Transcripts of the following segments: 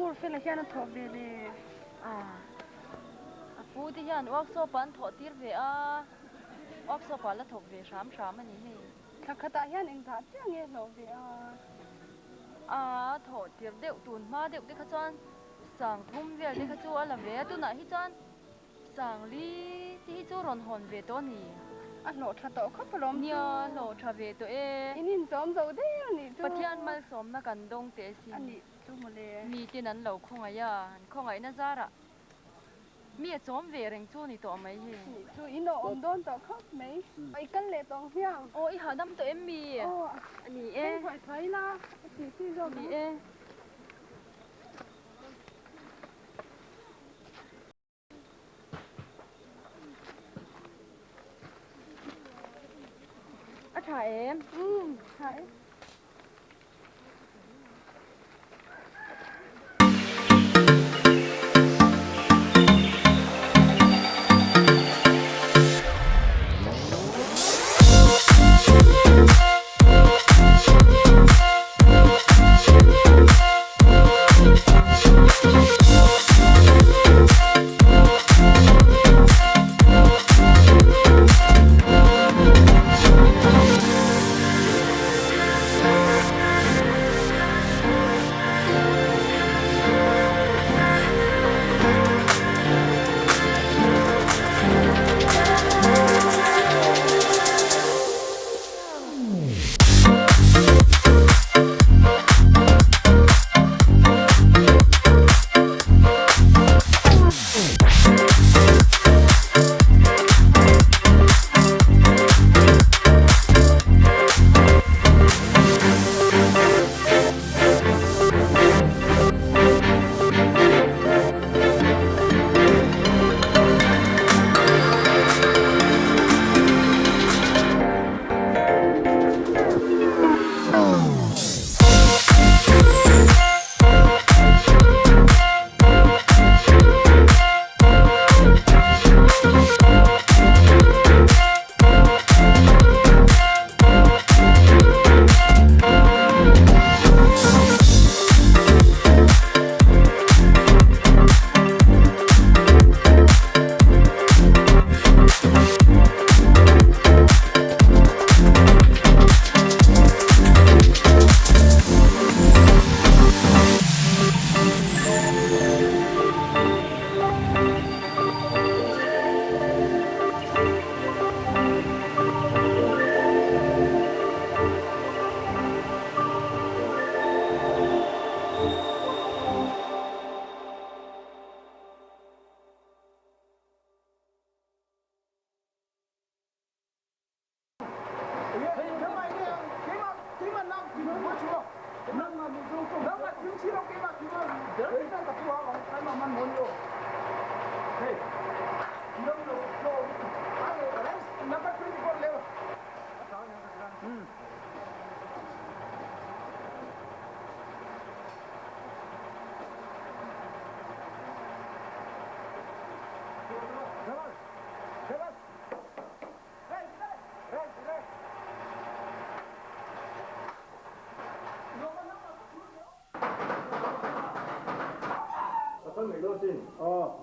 School phê là nó thuộc về để phú thì hiện workshop bán thọ tiết về workshop bán là thuộc về sám anh ấy thật khá ta hiện anh ta chưa nghe lộ về thọ tiết đều tuần mà đều đi khá chọn sáng thum về đi khá chua là về tu nãy hít chọn sáng li thì hít chua ròn hòn về to nì lộ thật tổ khắp lòng nhờ lộ trả về tụi in xóm dầu đấy anh bắt thiên mal xóm na cần đông tế xin anh chú một lề mi tên anh lẩu không ấy na ra ạ mi xóm về rừng chu nì tụi mấy hi chú in độ đón tổ khắp mấy ấy cân lệ tổng hiang ôi hả năm tụi em mi anh em phải thấy là chỉ xin rồi mi thả em thấy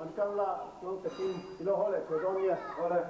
anh căn là nó sẽ tin kilo hồi lại chơi con nhỉ hồi lại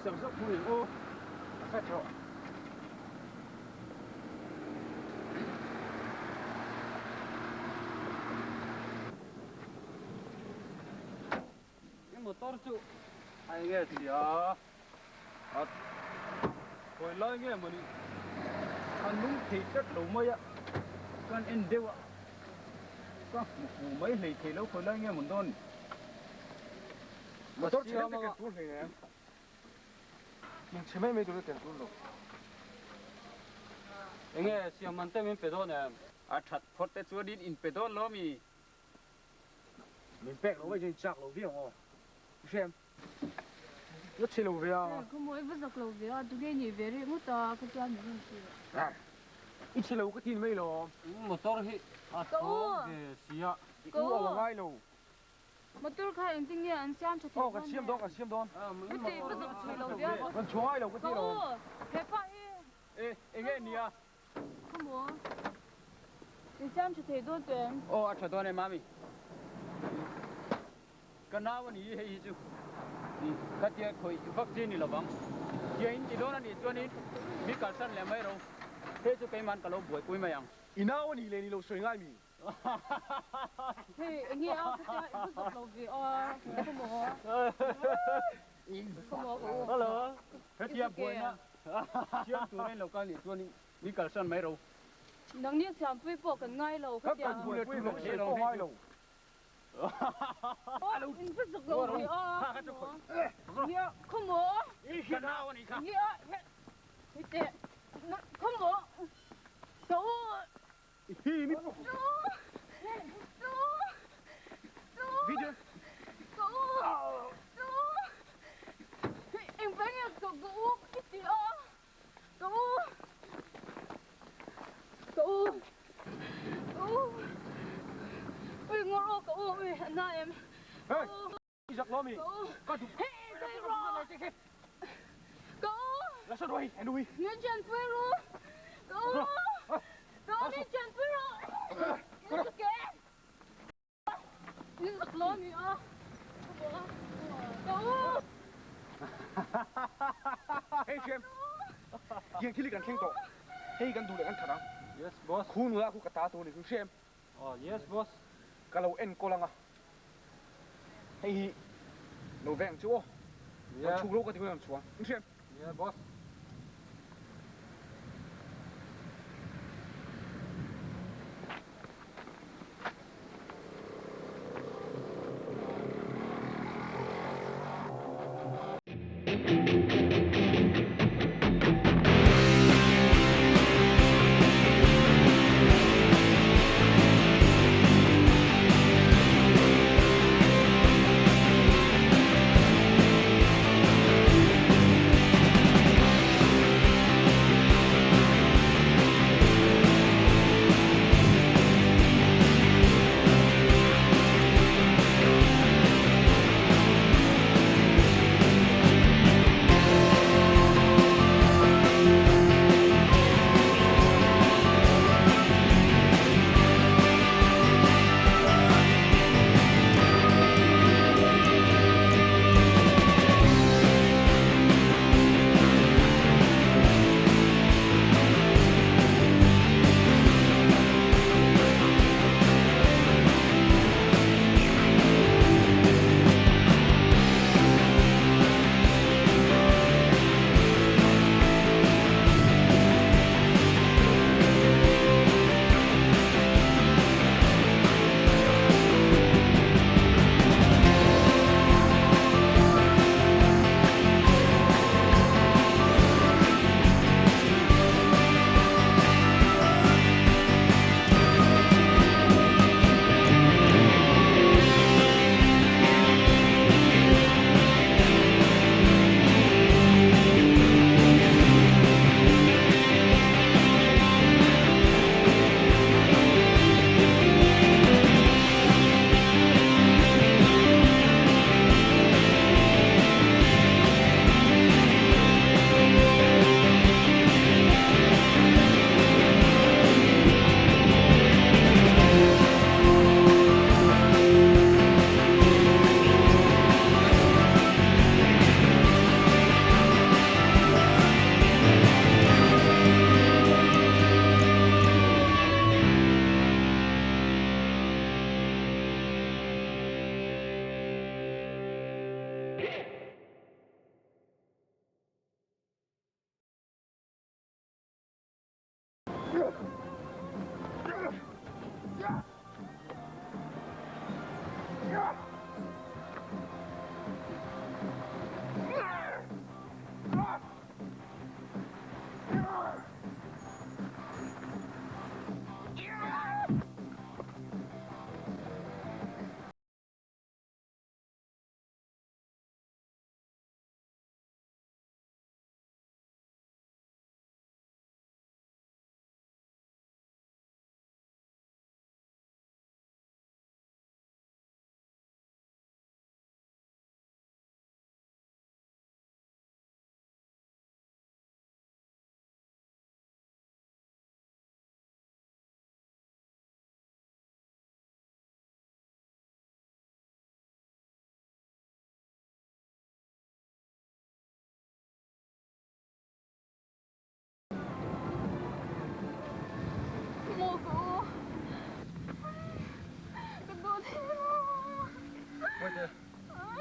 sầu sốc phu hình ô phát trọ cái motor chu ai nghe thì à hồi lời nghe mà đi anh đúng thì chất đủ mây á con em đều ạ có một mấy lì thì lúc hồi lời nghe một đôn motor chỉ là cái túi này mình chỉ mấy đứa tiền túi rồi anh nghe xem mình tên mình petrol nè à thật phốt tên chúa đi in petrol lo mi mình bẹt nó bây giờ chặt lỗ viếng ô xem rất chi lỗ viếng không muốn vứt giặc lỗ viếng tôi nghe nhiều về đấy mất ta cái chuyện gì à ít chi lỗ cái tin mấy lỗ motor hi à thôi về xía cô ở ngay lỗ motor khai anh tin nghe anh xem cho ô cái xiêm đón cái gì vứt giặc lỗ viếng con chó ai lỗ cái tin lỗ thế phải ê anh nghe nè không muốn anh xem cho thầy đôn tuyển ô à chờ tôi này mami cái nào mà ní hay chứ cái tiền khởi vaccine là bằng tiền chỉ đó là ní cho nên biết cả sân là mấy đâu thế cho cái man cả lỗ buổi cuối mày ăn inawa ni le ni lo soi ngai mi thì nghe cái vứt giặc lỗ viếng không muốn hello thế thì buổi nè chiếm tụi này lâu cái ní cho nên biết cả sân mấy đâu nắng nhiệt giảm phi bộ cần ngay lầu các bạn buổi quy lo soi ko ai lo alo in vứt giặc lỗ viếng nghe không muốn cái nào ní cả nghe thế không muốn đâu hi mi video em phải nghe cậu cái gì cậu ôi ngon cậu ơi anh em hey giặc lo mi có chụp hey đây rồi cậu là sao rồi anh đuôi nên chân phơi luôn cậu nên chân phơi luôn cái kẻ nên giặc lo mi cậu hey xemยังที่ลิกันแข่งต่อให้กันดูเลยกันถนัง yes boss คู่เนื้อคู่กระตาตัวนี่คือเชม oh yes boss กะเราเอ็นโกลังอ่ะให้โนแวงชัวเราชูโลกกันที่เมืองชัวเชม yeah boss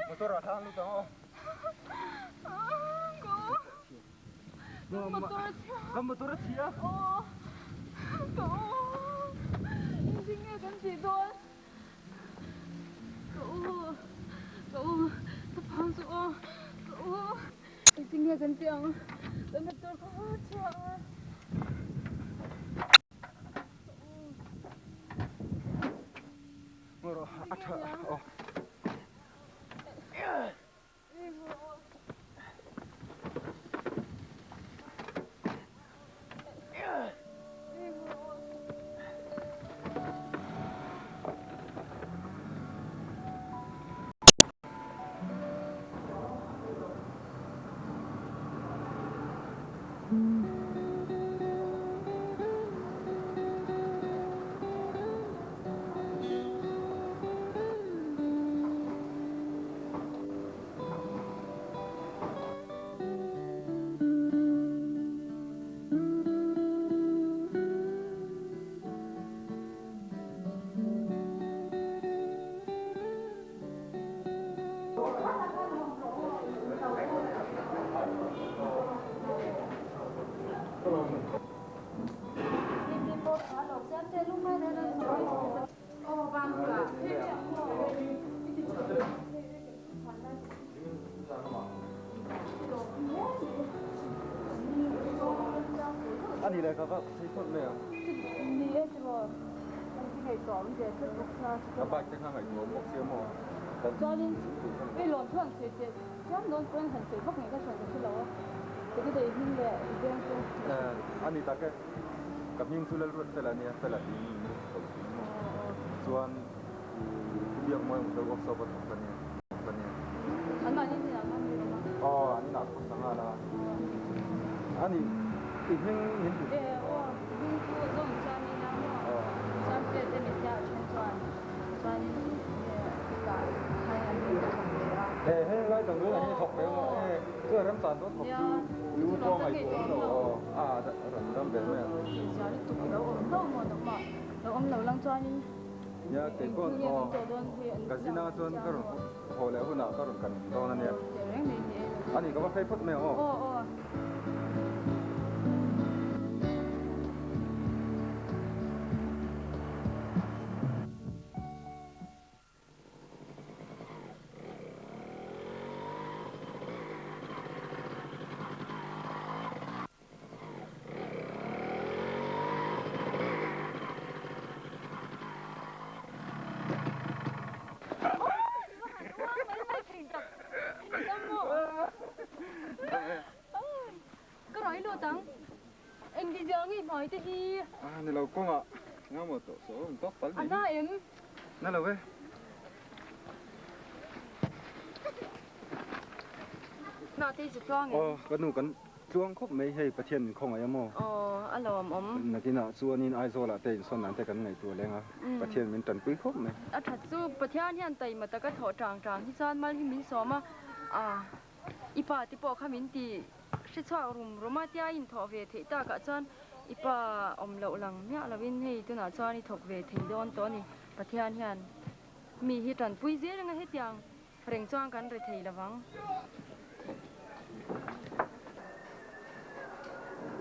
Motor Hawng lu tahu? Motor siapa? Oh, cậu, xin nghe con gì thôi. Cậu, tập hàng rồi. Cậu, xin nghe con tiếng. Cậu motor có chưa? Motor Athuanthu. Anh này có thấy phốt mèo. Các bạn chắc hẳn ngồi một xíu mò. cho nên cái lon thuần sẽ chắc lon thuần hẳn sẽ bắt người ta chuẩn bị lâu thì cái đấy hình là cái anh này ta cáiกับยิ่งสุดแล้วแต่ละเนี่ยแต่ละทีส่วนเบียงมวยมันจะวอกซอบันปันเนี่ยอันนั้นนี่นะมันมีมั้งอ๋ออันนี้หนักสังหารนะอันนี้อีกหนึ่งเห็นอยู่ว่ายิ่งตัวต้องจำมีน้ำว่าจำเป็นจะมีเจ้าช่วยจวนเนี่ยการให้อันนี้จะทำได้ให้ไล่ตรงนู้นอันนี้ถกไปมั้งเพื่อเริ่มสานต้องถกรู้ตัวไงตัวเราแต่เริ่มเป็นไหมgiờ đi tụi nó ổn đâu mà nó ông lâu lăng cho đi ya cái con cái gì nào cho cái rồi hồi lẽ hồi nào cái rồi cần to nên nè anh ấy có bắt phải phốt mèo không cái nói luôn tắng anh đi giờ nghỉ mỏi thì đi này là con ạ ngao một tổ số mình tốt tấn anh em này là về nào thì sẽ cho nghe cái nụ cái chuông khóc mấy hay bát thiên không ai mò anh làm nãy kia nào chuông nín ai rồi là tên son nắn tên cái ngày chuông lên à bát thiên mình trần quý khóc mấy thật sự bát thiên hiện tại mà ta cái thọ tràng thì sao mà mình xóa mà ipa thì bỏ khám mình thì sẽ cho rùm mà tia in thọ về thì ta cả chân ipa lậu lằng nhá là bên hay tôi nói cho đi thọ về thì đón to này bát thiên hiện mi hi trần pui dễ ngay hết tiếng rèn choang cắn rồi thì là vắng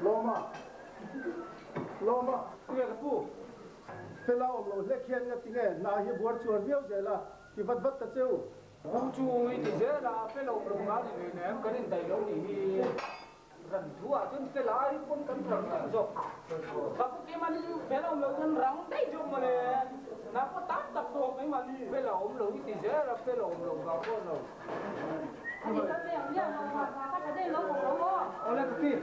Loma, lo mà nghe cái pu thế lao lo lệ khen cái tiếng nghe na hi buat chuan miêu vậy là thì vật vật ta treo không chú ý thì dễ là phải lâu lâu ngã thì nè em cái đến tay lâu thì gần thua à chứ cái lá ấy cũng cẩn thận rồi tập cái mà như bé lâu lâu thân rắn đấy chứ mà nè nó có tát tập đồ mấy mà phải lâu lâu thì dễ là phải lâu lâu vào con rồi thì cái miệng miệng nó và cái đây nó cũng nó ô lên cái gì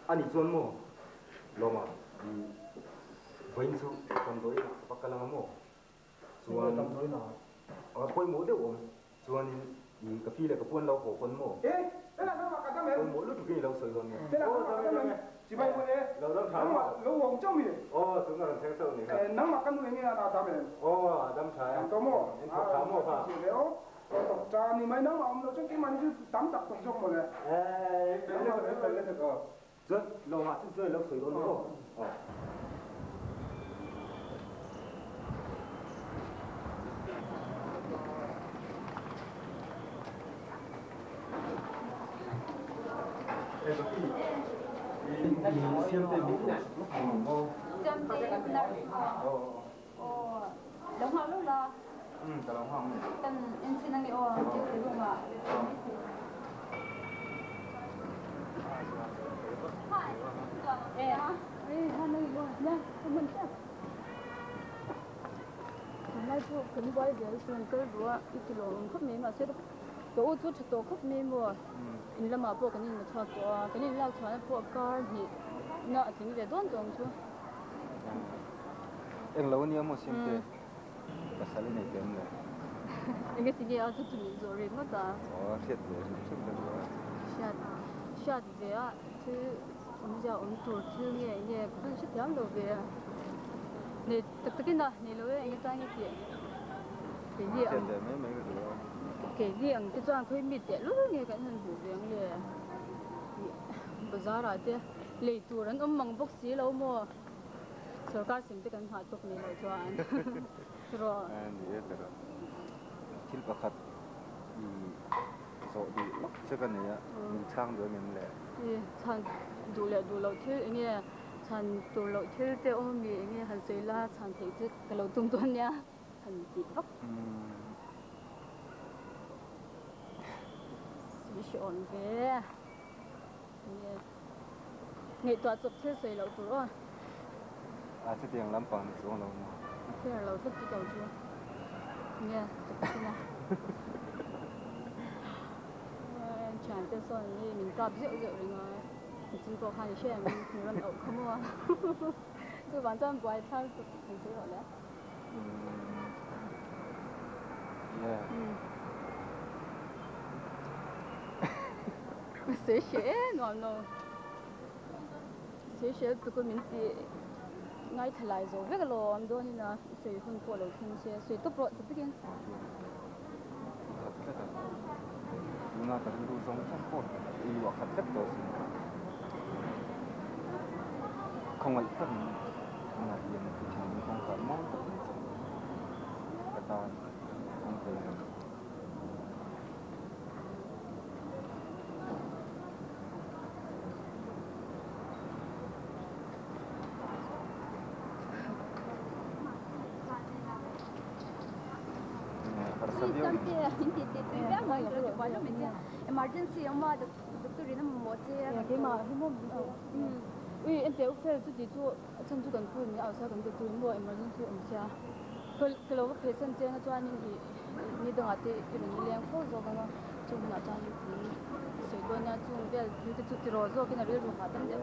Ani John mo, loma, Vinsu, Tamdoi, Pakalamo, Juan, Poi Modo, Juan in the Kapila Kapun Law for one more. Eh, more look to be low so on. Chỉ bay qua đây, lâu hoàng trong mi. Chúng ta thấy sao nhỉ? Nắng mặc cái người nghe là đam mê. Đam trái. Có mồ. Có mồ hả? Chỉ léo. Tập trà thì mấy nắng mà ông nó trong cái màn chứ tắm tập tổng trong mà này. Lên được rồi. Rất lâu mà rơi lâu sưởi luôn đúng Xem tên đúng này. Xem tên nào. Đúng không lúc đó. Cả lòng Hawng. Tên em xin anh đi ô chứ cái luôn mà. Hôm nay tôi cũng quay về xuân cái bữa ít kilo khắp mấy mà sẽ tôi chút chút tôi khắp mấy mùa in là mà bộ cái này mà cho cái này lao cho bộ car thì nợ chính về đón đón chứ Em lâu nhiều một xem thế cái sao này tiền này anh cái gì ở chút chút rồi mà ta thiệt rồi chút rồi shad về á chứ ông già ông tuổi chứ nghe cũng rất lắm rồi về này tất cái nào này rồi anh ta nghe cái gì ông cái gì ông cái trang khơi mít đấy lúc nghe cái thằng bố về nghe bây giờ là thế lấy tuổi anh ông mang bốc xí lâu mà sở cả xem cái hạt tục này rồi cho anh rồi Til pakat so di se kan ya min chang do min le chan du lo thil nge chan tu lo thil te om mi nge han sei la chan thei che ka lo tum ton ya han ti hop si on ve nge to chop thil sei lo tu ro se tiang lampang so lo mo thế là lo thích cái đầu chưa nghe chàng tên son như mình tập rượu rồi mà chỉ có hai xe mình làm ẩu không mà tôi bản thân quay theo thành phố rồi đấy sẽ ngon ngon sẽ tụi con mình thì ngay thay lại rồi với cái lò ăn đó nên là sấy phân của lò thiên sẽ sấy tốt rồi tất nhiên Luna kan du song song pot I wa khat tet do không ai phân là yên thì chẳng không phải mong tất cả ta không thể emergency amah doctor ina mo che cái mà cái mồm em thấy phải chút gì chút chân chút cần phun nhau sao cần được phun mua emergency ông cha cái lâu cái patient che nó cho anh đi đâu hả thì cái mình liền phô rồi cái chung là cho anh thì sợi đôi nha chung cái chút rồi cái này luôn hả tâm đấy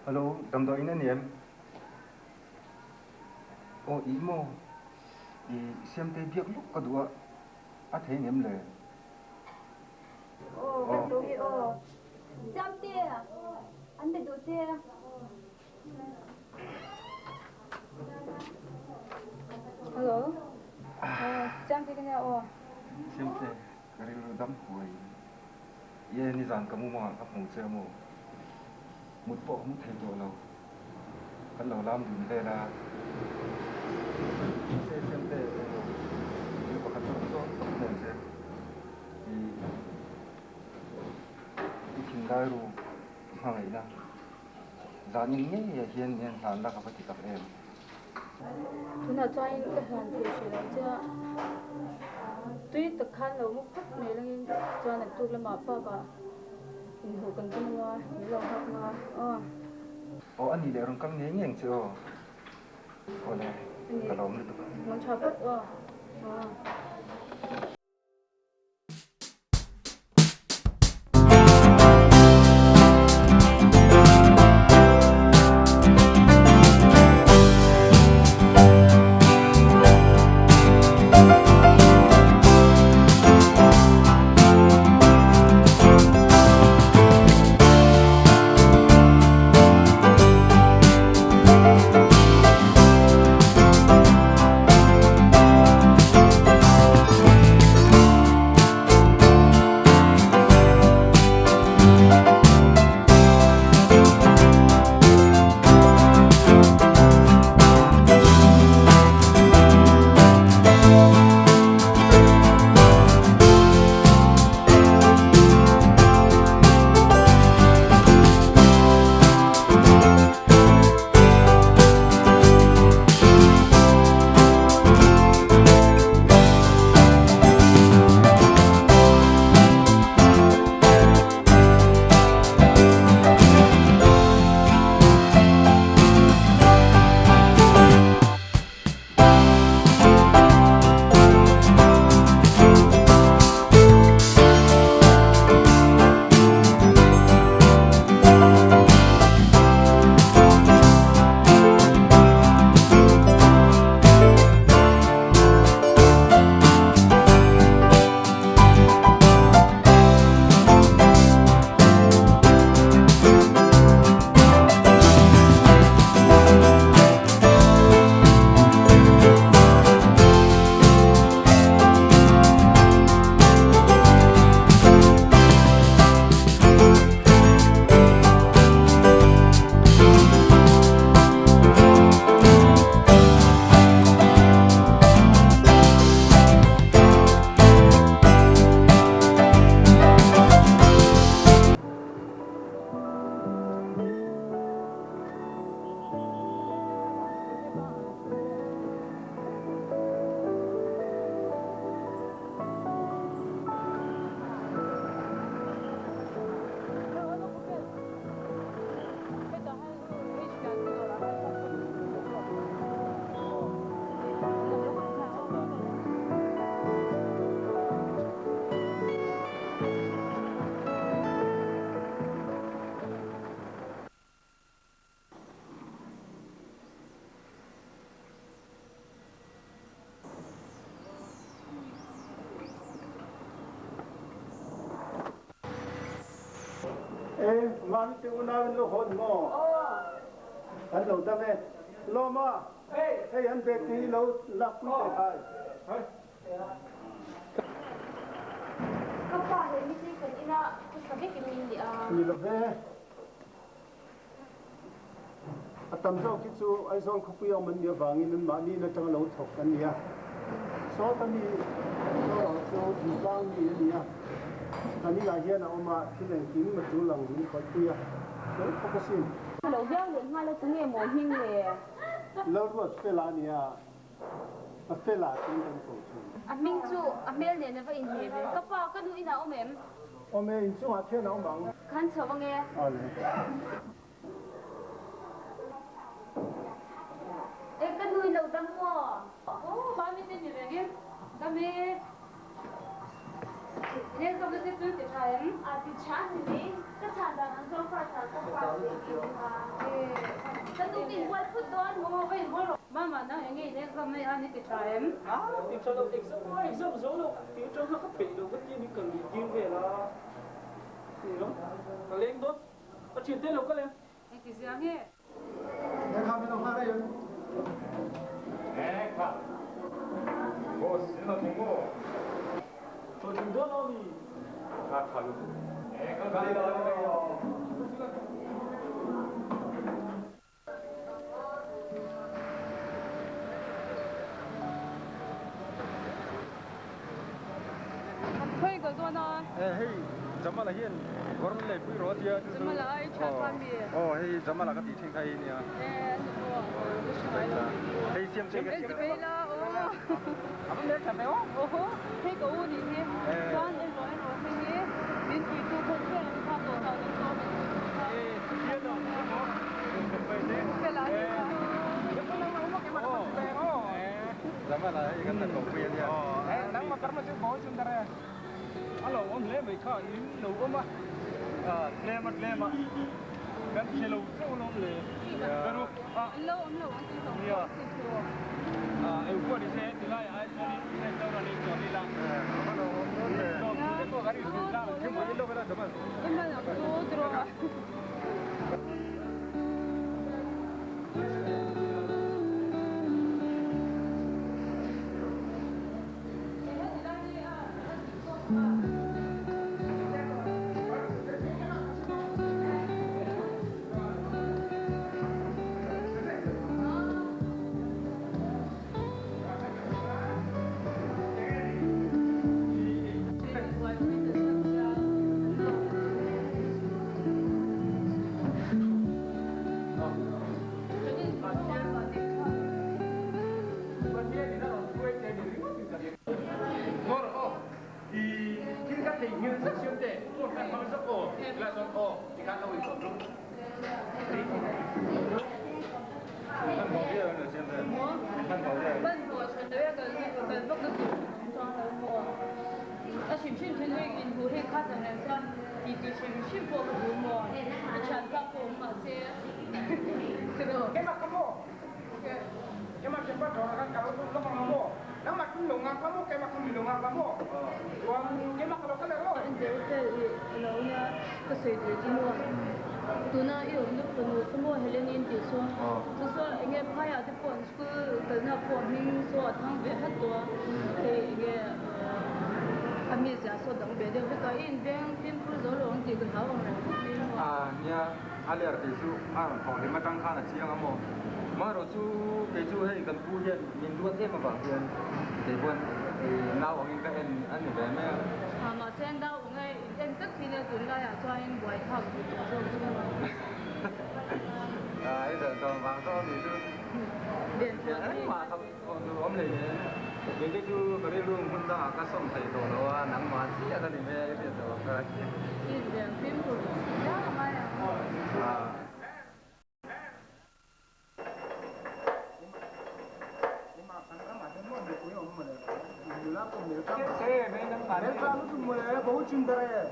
Alo, đầm đội nên niệm. Ô ý mô, ý xem tay việc lúc có đùa, thấy niệm lệ. Cái đồ gì xem tia à? Anh bị đồ tia. Hello. Xem tia cái nào? Xem tay, cái này đâm hồi. Ye ni dàn kamu mà các mong chơi mô. Một bộ không thấy đồ lâu. Cái lâu làm đùn đây là xem tay ini pakai contoh saja di tinggal ru hang ina zanin ni ya hian tanda ka pati tak em tuna chai ka han te shi la cha tui ta khan lo mu phak me lang cha na tu la ma pa ba in ho kan tu wa ni lo hak ma ani de rong kang ngeng cho ne kalau menurut mon cha pat man te una lo hon mo an lo da me lo ma hey an be ti lo la pu te hai Các bạn thấy mình cái ina cái biết cái mình đi ni lo ve atam zo ki chu ai zong khu pu yong man ni wangin an ma ni na tang lo thok kan nia so ta ni so di wang ni ni ya tani la hian a oma thileng king ma chu lang ni khoi pu ya lo focusin Lâu giang đến mai là chúng nghe mồi hình nè. lo ro fe la ni ya a fe la tin den ko chu Minh chu, mel nè nó phải in hiệp. Các bạn có nuôi nào em? o me in chu ha the na mang Khán chờ vào nghe. a le Ê, cái nuôi lâu đâm mua. Ba mươi tên gì vậy? Đâm đi. nên không có tiếp tục thay em thì chán thì cái chán đó nó cho phải chán có phải gì mà cái lúc đi quay phút đó mà phải mua rồi mà nó nghe nên không mấy anh đi thay em thì cho đâu exam số đâu thì cho nó cấp bị đâu cái gì đi cần đi về là gì đó cái lên đó có chuyện tên đâu có lên anh thì sao nghe để làm cái nào đây 에, 가. 뭐 쓰나 동고. 저 지금 놈이 가 가요. 에, 가 가요. thôi cái đó nó hey, jama la hian koron le pui ro tia. Jama la ai cha tham bi. Hey, jama la ka ti thing thai nia. Hey, siam che Cái gì vậy là Abang le kan leo. thế cái u đi nghe quan em nói thế nghe biến kỳ tu không biết là tham tổ nào được không Dia dah. cái là Jama la ai kan ko pui nia. Nang makar masih bawa sebentar ya. Halo, om le mereka ini lu om ah. Le mak. Kan selalu om le. Baru lâu anh không iya. Eu buat di sini nilai ai ni tahu ni ni lah. Halo, le. Itu hari itu lah. Cuma itu kala jama. em là đồ rồi bên của chúng tôi cái bất cứ cho nó mua à xin cái in hồ hay khác là sao thì tôi xin bộ cái mua chẳng có bộ mà sẽ cái đó Kemak kamu. Kemak cepat orang kalau tu lepas kamu. Nama tu longang kamu, kemak kamu longang kamu. Tuan kemak kalau kau lewat. anh đều cái nó nha cái sợi dây chỉ mua tụi nó yêu nước tụi nó không mua hay lên in chỉ số chỉ số anh em phải ở cái phần cái nó phần mình số thằng về hếtตัวthì cái anh em sẽ số đồng biệt được cái in bên phim phụ rồi luôn thì cái thảo này nia aler te su thong de ma tang kha na chiang amo ma ro chu te chu hei kan pu hian min duan em ma ba hian te bon nau ang ka en an ni be me mà xem đâu ngay em tức thì là tụi nó cho anh quay thằng thì tụi nó ai de tong bang so ni su điện ya ai ma thap du om le ye ke chu ka re lung hun da ka som thai to no nang ma si ya da ni me ye to ka in điện phim của nó mà Saya memang ada. Kalau tu mulai bau cinta ya.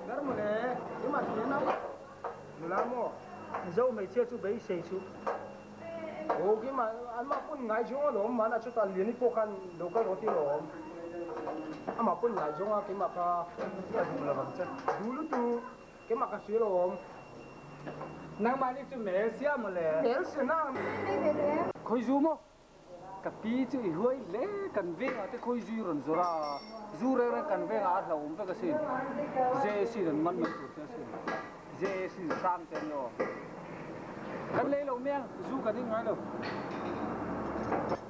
Gar mulai, ini macam mana? Mulai mo, jauh macam tu bayi sesu. Oh, gimana? Alma pun ngai jong lo, mana cuta liani pokan lokal roti lo. Ama pun ngai jong ah, gimana? Dulu macam dulu tu, gimana sih lo? Nama ni tu Malaysia mulai. Malaysia nang. Koi zoom cái pi chứ hơi lẽ cần về à cái khôi duy rồi ra du ra cần về à là ôm cái gì dễ xí rồi mất mất cái gì dễ xí sang tiền rồi cái lấy lâu men du cái gì nói đâu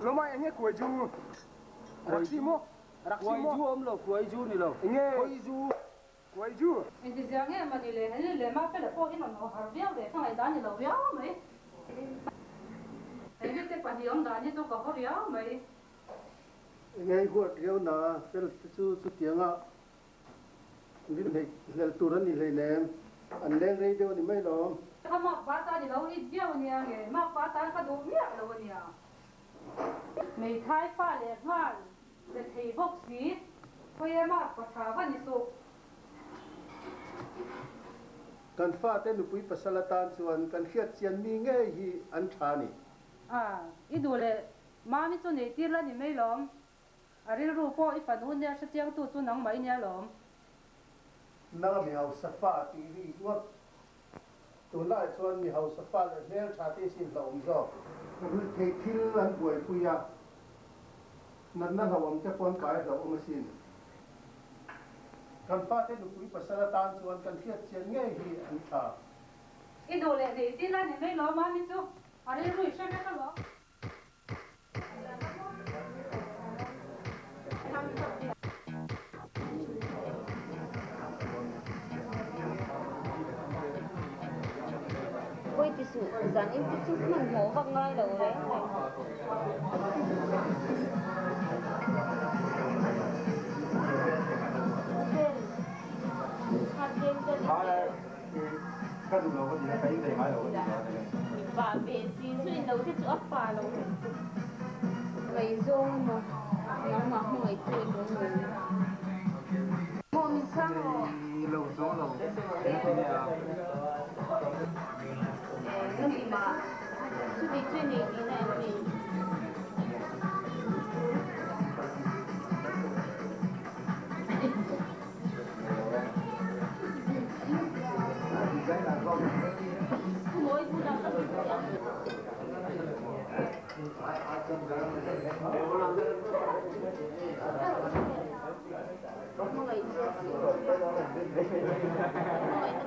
Lo mai anh nghe quay du, raksimo quay du ôm lâu quay du này lâu nghe quay du anh thì giờ nghe mà đi lên mà phải là có cái nó hở béo để thằng này đá như là béo mấy anh biết cái quả gì ông đá như tôi có béo mấy ngay qua điều na cái chú tiếng à vì này là tu rắn thì này nè anh lên đây điều thì mấy lo không mà phá ta thì lâu ít béo nha nghe mà phá ta cái đồ béo lâu nha mày thái phá lẹ phá để thấy bốc xí thôi em mà có thả vào như số kan fa te nu pui pasalatan chuan kan khiat chian mi nge hi an thani i du le ma mi chu nei tir la ni mai lom ari ru po i pan hun ya sa chiang tu chu nang mai nya lom na mi hau safa ti ri ngot tu lai chuan mi hau safa le mel tha te sin lo om zo ru the thil an buai puya nan na hawam te pon kai lo om sin kan fa te nu pui pasalatan chuan kan khiat chian nge hi an tha i du le nei tir la ni mai lom ma mi chu ari ru i sa ka lo ôi thì sự dán em chút mình hố vào ngay đầu đấy cái đường lối có gì là cái gì máy lối và về xin suy đầu thì chỗ phà đâu lấy rong mà nó mà không lấy tiền của mình mua mình sang rồi lâu số lâu nó bị mà suy đi chuyên này cái này mình mỗi buổi nào cũng không lấy chưa mỗi nó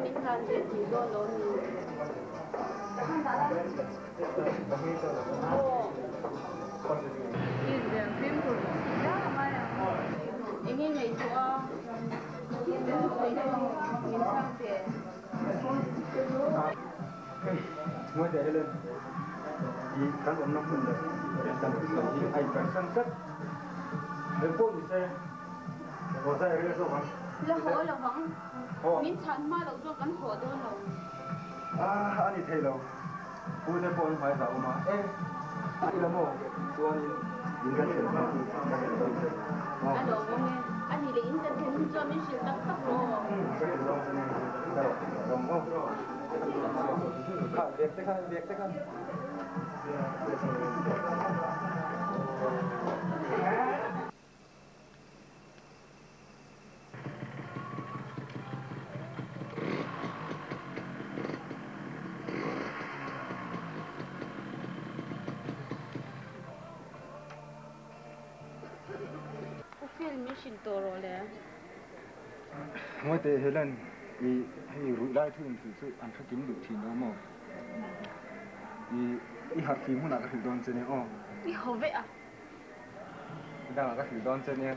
mình làm chuyện gì đó rồi em nghĩ này chỗ mình sang tiền ngồi để lên thì cán bộ năm phần đấy làm cái gì thì anh phải săn cất đến phố thì xe có xe ở đây không là hỏng mình chán mà đâu cho cắn火đơn đâu anh thấy đâu cô sẽ phố phải sao mà anh là mồ cô anh cái chuyện mà anh đâu nghe anh thì lấy internet cho mình sử dụng tốc độ đồng không việc thế không film mission to rồi nè ngồi để hết lần vì hay rủi rai thường sự ăn phát kiến được thì nó mà vì hạt phim muốn là cái thử đoan trên này đi học vậy à đang là cái thử đoan trên này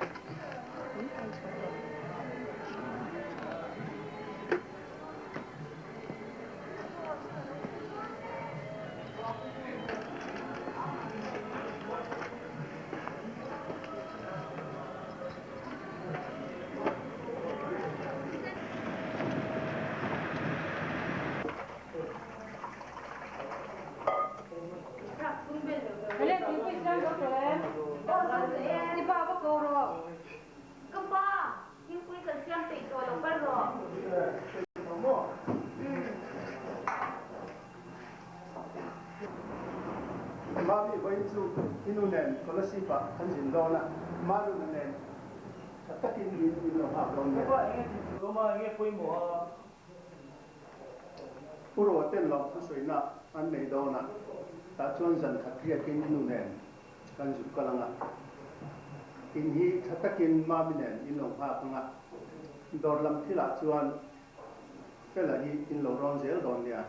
Mami với chú inu nền có là gì vậy anh nhìn đó nè malu nền tất cả những gì nó học luôn nè có mà nghe quên mùa puro tên lộc cái suy nè anh này đó nè ta chuyên dần thật kia cái inu nền kan giúp cái lăng à in hi tất cả những mami nền in lòng học lăng à đòi làm thi là chuyên cái là hi in lòng ron dễ đòn nè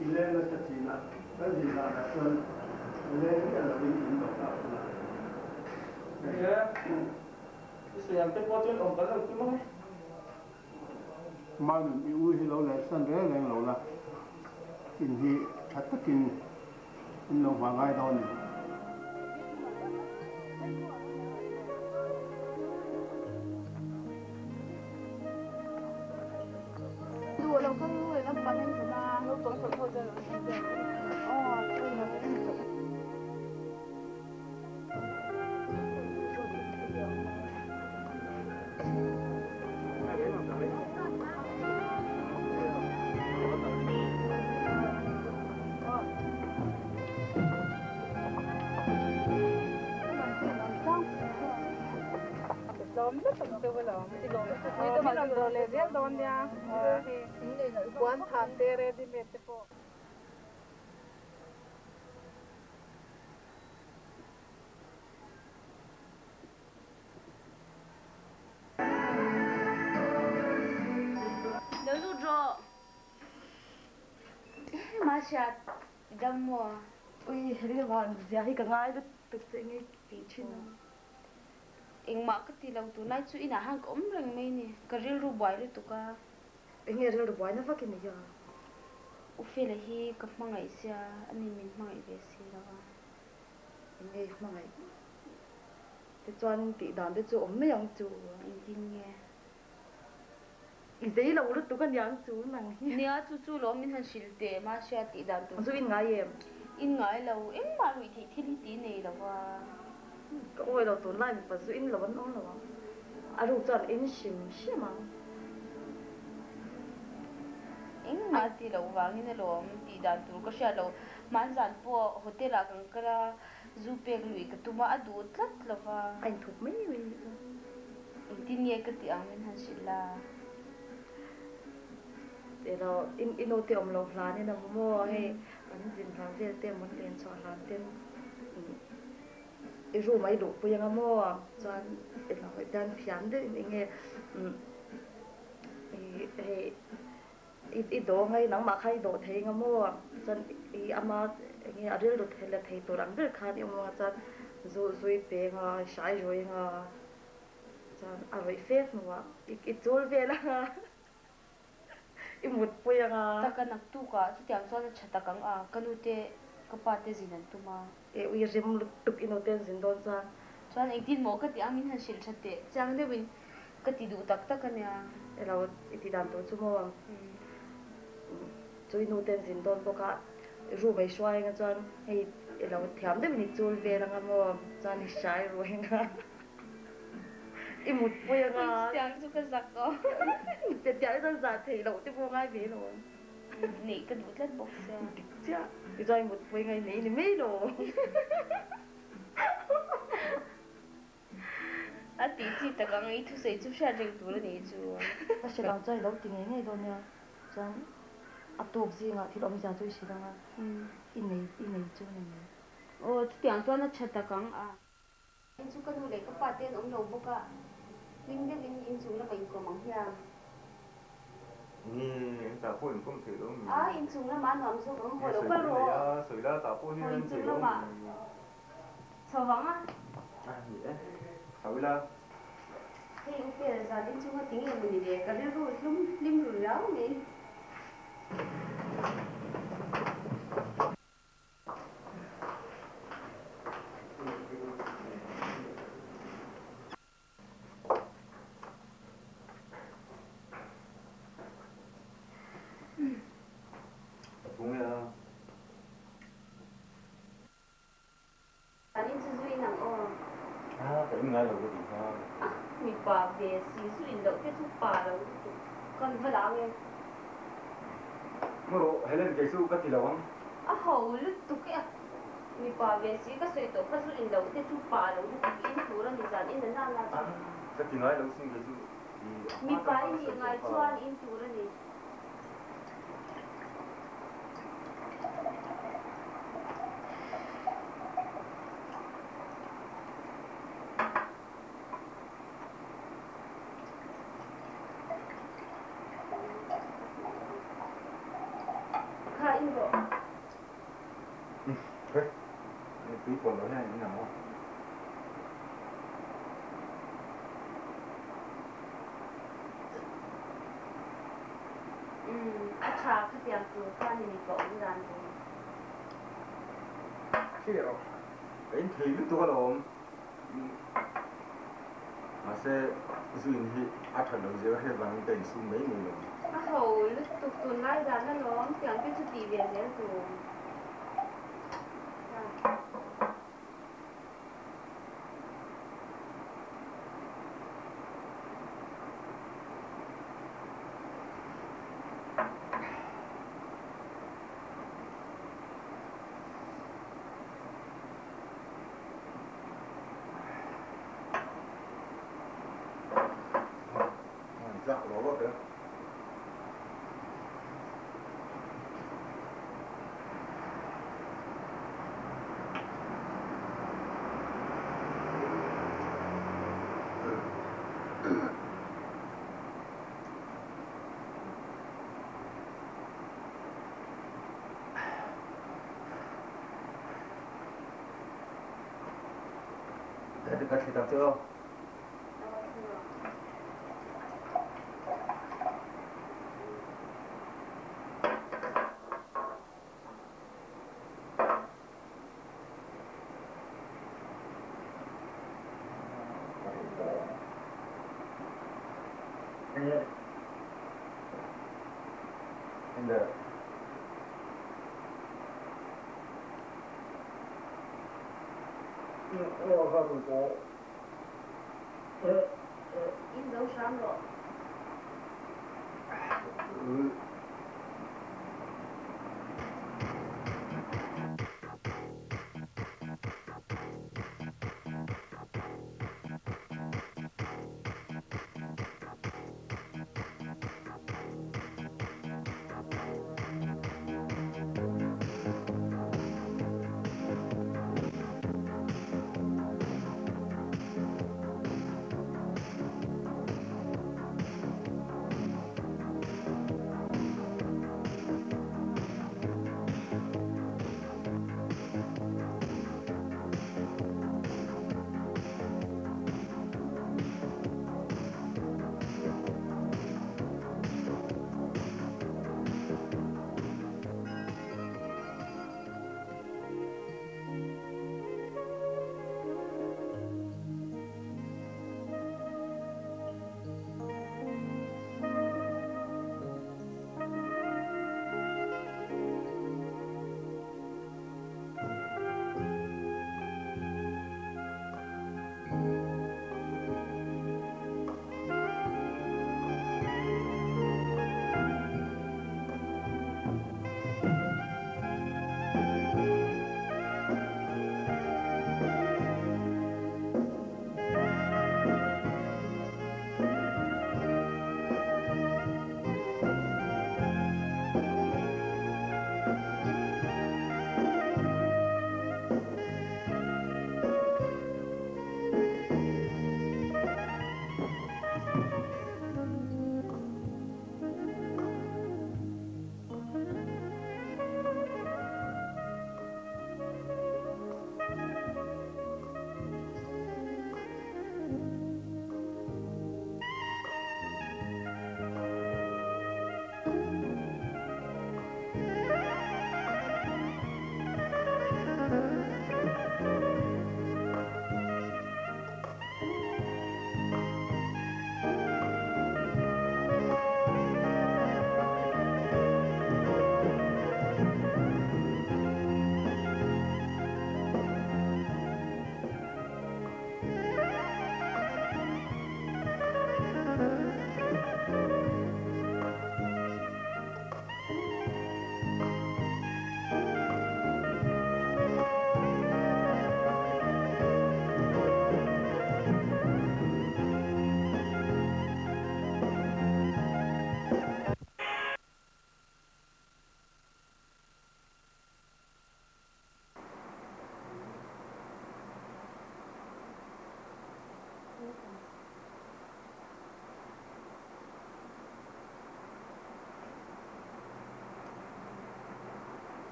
in lên nó thật gì nè cái gì là đặc trưng lên cái là mình cũng đọc đọc cái sự làm cái quá trình ông có làm cái gì mà mình yêu hi lâu lại sân rẽ lên lâu là in hi thật tất in lòng hoàng ai đó nè đùa đâu không người nó bắn lên chúng ta nó tối tối thôi rồi Đâu có lo, thì lo. Ni to mà lo le riel don ya. Quan tham te re di mete po. Đâu lúc rồi. Mà sao đâm mùa. Ui, cái bạn giờ thì cả ngày đó thực sự nghe bị chuyện. Anh mà cái tí lâu tụi này chú ina hàng ốm rừng mấy nè, cái rêu ru bòi rồi tụi ca. Anh nghe rồi bòi nó phát cái này giờ. U phê là hi gặp mang ngày xưa, anh em mình mang ngày về xưa đó. Anh nghe mà ngày. Thế cho anh tỷ đàn để chú ốm mấy ông chú. Anh tin nghe. Ý giấy là lúc tụi con nhang chú nàng. Nia chú lo mình han xịt tệ mà xưa tí đàn tụi. Chú in ngay em. In ngay lâu em mà hủy thị thiên tí này là wa. Ôi là tụi này mà chú in là vẫn ổn là. À lúc cho in xìm mà. Em mà tí lâu vàng như lo tí đàn tụi có xưa lâu man dàn po hotel à càng kara du pek lui cái tụi mà adu tlat là wa. Anh thuộc mấy mấy. Anh tin nghe cái tí ang mình han xịt là. Để là in ô tiệm lộc lá nên là mua hay anh dình vào về tiệm muốn tiền cho làm tiệm rồi mấy đồ bây giờ mua cho anh là phải đan phiến đấy nghe ít đồ hay nắng mặc hay đồ thấy nghe mua cho amah nghe ở đây đồ thấy là thấy đồ đắng rất khá đi mua cho rồi bé nga sai rồi nga cho ở vậy phết mà ít rồi về là imut puyanga Taka nagtuka ti tiang chuan chatakang a kanute kapate zinan tuma e ui rim tuk inoten zindon cha chuan eitin mo ka ti amin han sil thate chang de win ka ti du tak tak ania elaw iti dan to chumo chu inoten zindon boka ru bai shwai nga chuan hei elaw thiam de ni chul ve ranga mo chuan ni shai ro henga imut puyanga tiang chu ka zakko te tiang san za thei lo te bo ngai ve lo ni ka du tlat box ya cha i zai mut puyanga ni ni me lo a ti chi takang ei thu sei chu sha jeng tu ni chu ta se lang chai lo ting ngai do nya chan atop ji nga thil om ja chu si ranga in nei chu ni o ti tiang chuan a chatakang a in chu ka du le ka pa ten om lo boka win de win in chu la mai ko mang hia ni ta po in pum thei lo mi a in chu la ma nom so ko ho lo soi ka la ro ya soi la ta po ni Ôi, ren chú thei nó lo mà. Sao vắng á? ni soi la Thế ông kia là giờ đến chung có tiếng là mình để cái đấy rồi lum lim rồi đó nè. cũng Đến chú duy nặng ô. phải ngay là cái gì ha Mình bà về xí duy đậu cái thuốc bà đâu. Con phải làm nghe. mà hay lên cái số cái gì đâu không À hầu lúc tụi cái mình bà về xí cái sợi tổ cái duy đậu cái thuốc bà đâu. In thủ là mình dàn in đến nào là. cái gì nói đâu xin cái số Mình bà đi ngày chuan in thủ là nè. thế tí còn nói này như nào không Acha cái tiang tu cái này mình có cái đàn thôi. cái gì đâu cái thì lúc tôi làm mà sẽ duyên thì thằng đầu giờ hay bằng tiền số mấy người rồi À hầu lúc tụi này đàn nó lắm tiang cái chút đi về thế tụi. dekat kita tuh. Indah. Im nấu sáng rồi.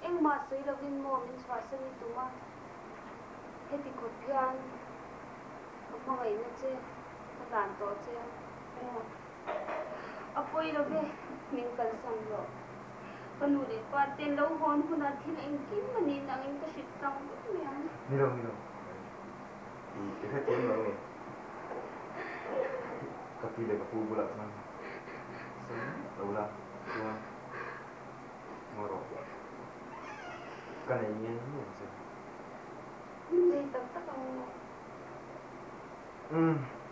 Em mà suy là vinh mồm mình xóa sân đi tụi mà hết thì cột gan mà vậy nó chứ nó đàn tổ chứ apoi lo be mình cần sang rồi còn nụ để qua tên lâu hôn của nó thì anh kiếm mà nhìn là anh ta sẽ trong cái mẹ Đi đâu thì cái khách cuốn rồi cà phê để cà phê bulat mang đâu là cua ngoro cái này nghe như thế đây tập tất cả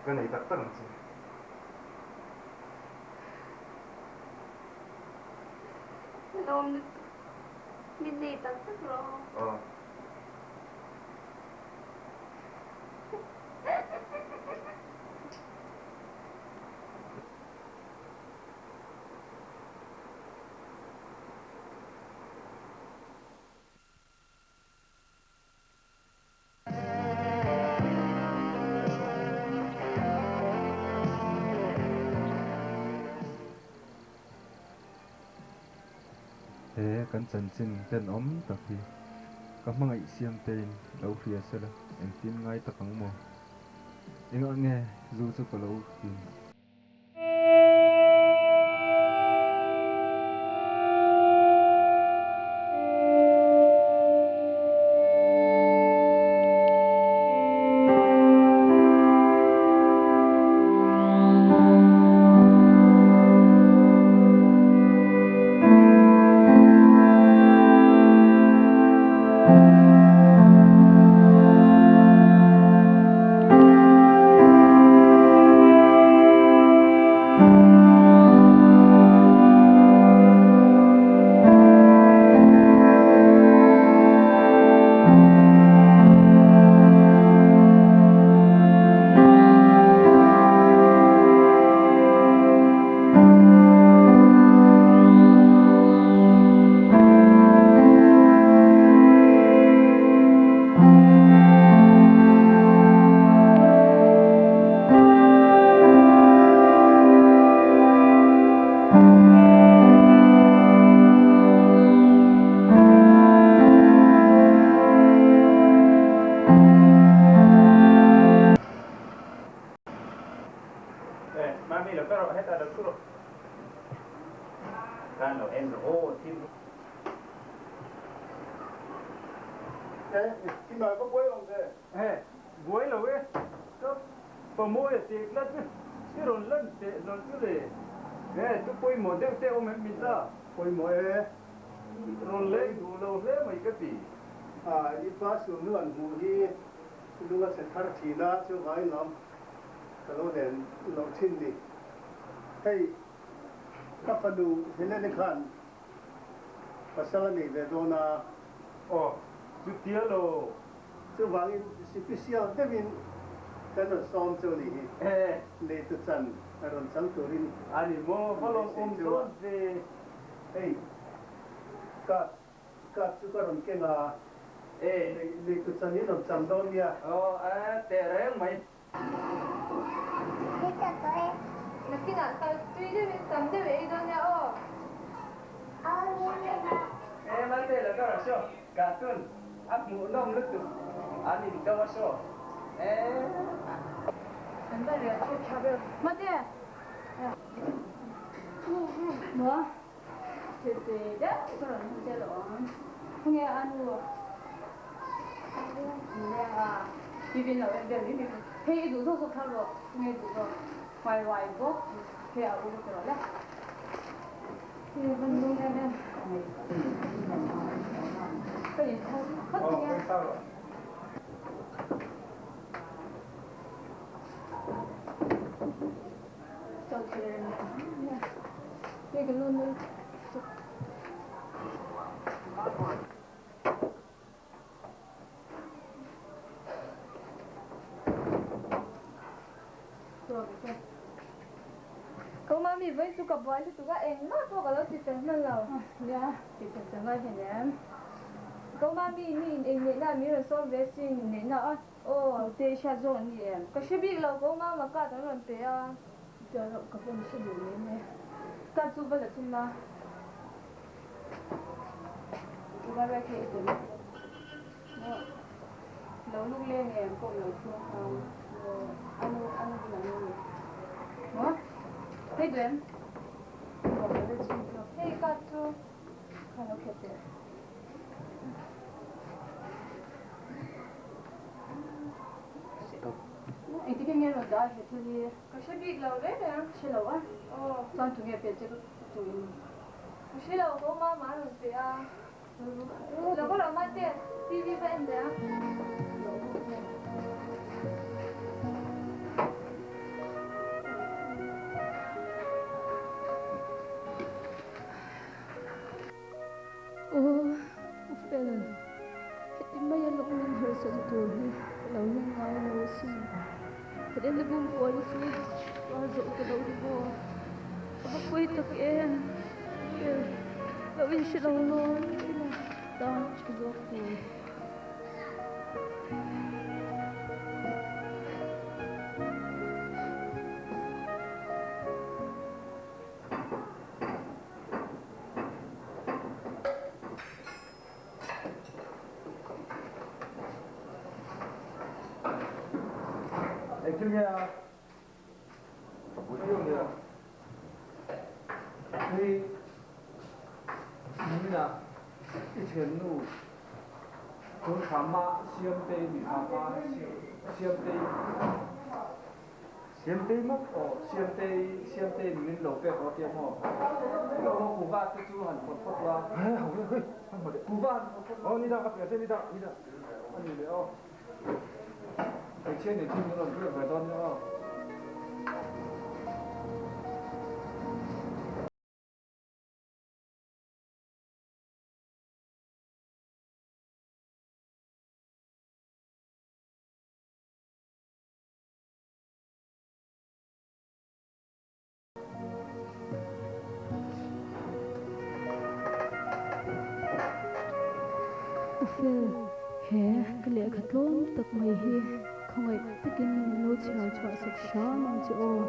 cái này tắc tắc gì Lom mình đi tập tất rồi thế kan chân xin tên tak hi ka mangai siam tên lo fia sela em tin ngai takang mo inga nge zu su ko lo tin Kim mà có quấy không thế? Hey, quấy là quấy. Có bờ môi thì lát cái rồi lên thì rồi cứ để. Hey, tôi quấy một đeo theo mình bị sao? Quấy mồi. Rồi lên đủ lâu thế mày cái gì? Đi qua xuống nước ăn mù đi. Lúc đó sẽ thắt chỉ na cho vài năm. Cái lỗ đèn lỗ chín đi. Hey, các phần đủ thế nên đi khăn. Và sau này về đó na. Chú tía lô. Chú vàng special thế mình cái nó xóm cho đi. Để tự chân, rồi chẳng tự đi. Anh mua phải lo xuống về. Hey, các chú có làm cái nào? Để tự chân đi làm chăm đón nha. Tè rén mày. Nakina tao tuy đi mình tắm để về đó nha. Mà tè là cái gì? Cả tuần. Áp mũ nông nước tụi anh đi đâu mà số Anh ta là chụp chụp được mất đi nữa thì đấy cái là không chơi đó không nghe ăn luôn nè 비빈 너 근데 비빈 회의 누서서 팔로 통해 두고 와이와이고 회하고 그러래 이번 동네는 그래 커트냐 저기를 여기 눈을 Câu mà mình với chú cặp bói thì tụi các em nó thôi cả lớp chỉ cần nên là 야 진짜 정말 그냥 câu mà mình nên là mình là số về xin nên là 대샤 존이 cái sự việc là câu mà cả đó lần thế à 저 그건 시도네 cả chú vẫn là chú mà 누가 이렇게 있더니 너 lúc lên em cũng nói xuống không ăn 그냥 뭐? thấy đến một cái gì đó hey cả chú không có thể anh thì cái nghe rồi đó thì thôi cái sự việc là đấy nè 싫어 와 전 중에 배째로 좀 cái sự là câu mà lần thế à là có làm ăn tiền TV bên đấy 오빠는 이마야 녹는 헐선 돌이 나오는 가을 옷이 그래 내 몸 보여줘 와서 그러고 하고 있다게 너희 싫어로 나 죽었고 chứ nghe buổi chiều nè thì như là cái chuyện nu tôi khám mà xiêm tê bị khám mà xiêm tê mất xiêm tê mình lẩu bẹt ở tiệm họ lẩu củ vạt cái chú hẳn một phút là củ vạt đi ra cà phê đi ra anh nhìn thấy không cái trên này chim nó làm cái vài con nữa phê hè cái lẽ khát lốm tập mày hi không ai takin lô chào chọn sập sáng mang chữ ô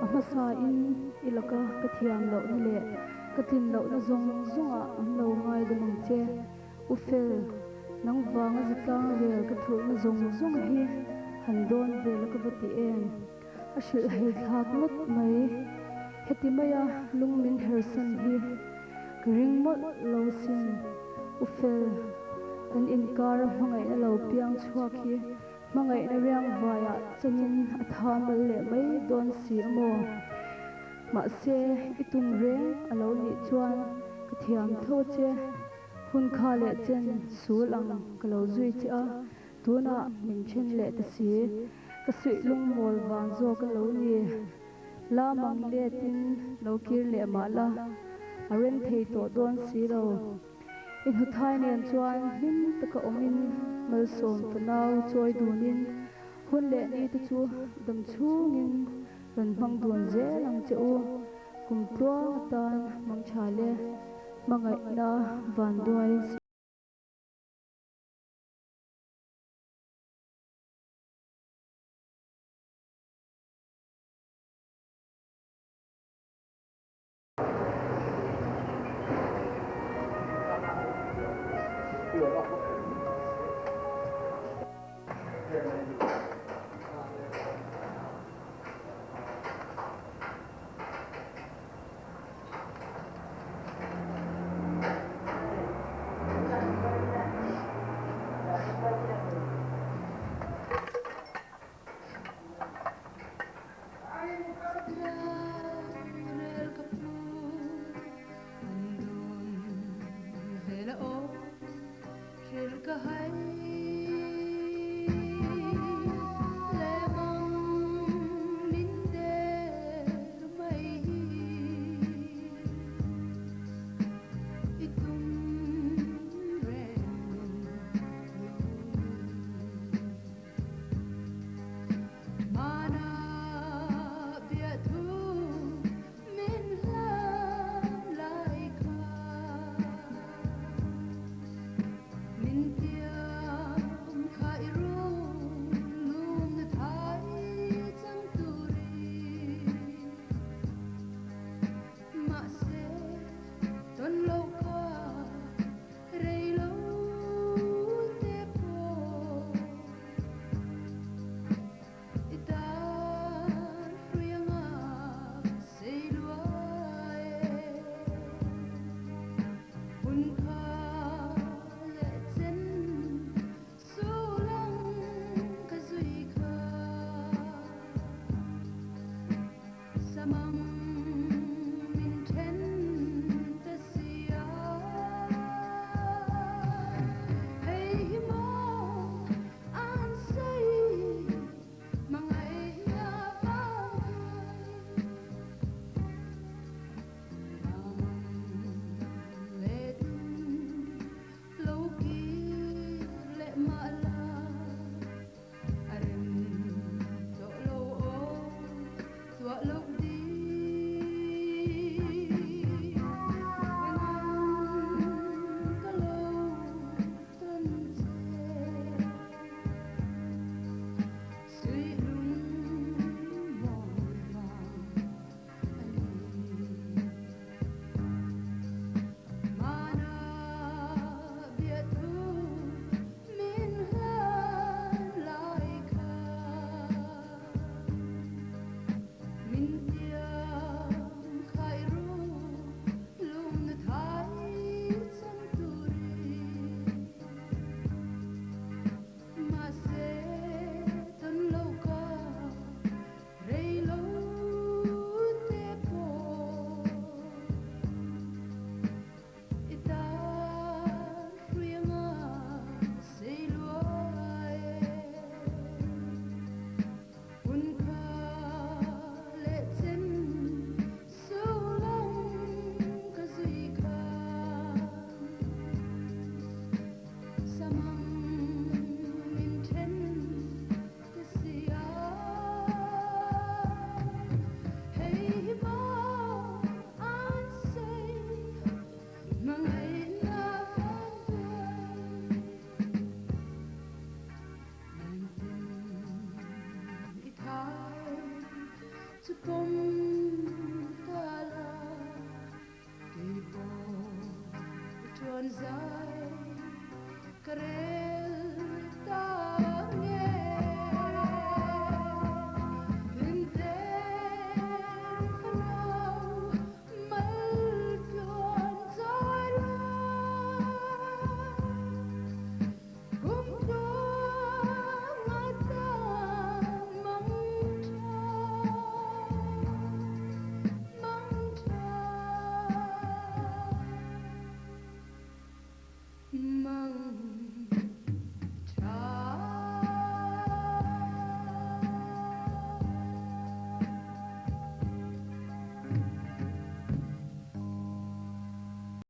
amah sa in ilaka cái thiam lậu ni lệ cái tin lậu nó zong zong à lậu ngay cái mong che u phê nang vang zikang về cái thua nó zong zong hi hành đôn về là cái vật tiện a sự hay khát mất mày heti maya lung min hersan hi ring mot lo sin u phê an inkar mangai na lo piang chhuak hi mangai na riang vaya chanin athamal le mai don si amo ma se itung re alo ni chuan ka thiam tho che hun kha le chen su lang ka lo zui che a tuna min chen le ta si ka sui lung mol wang zo ka lo ni la mang le tin lo kir le ma la aren thei to don si lo in hu thai nen chuan him taka omin mal som tanau choi dunin hun le ni te chu dam chungin ran mang dun je lang cheu kum pro tan mang chale mangai na van duai Chupom kala Kibon Tuan za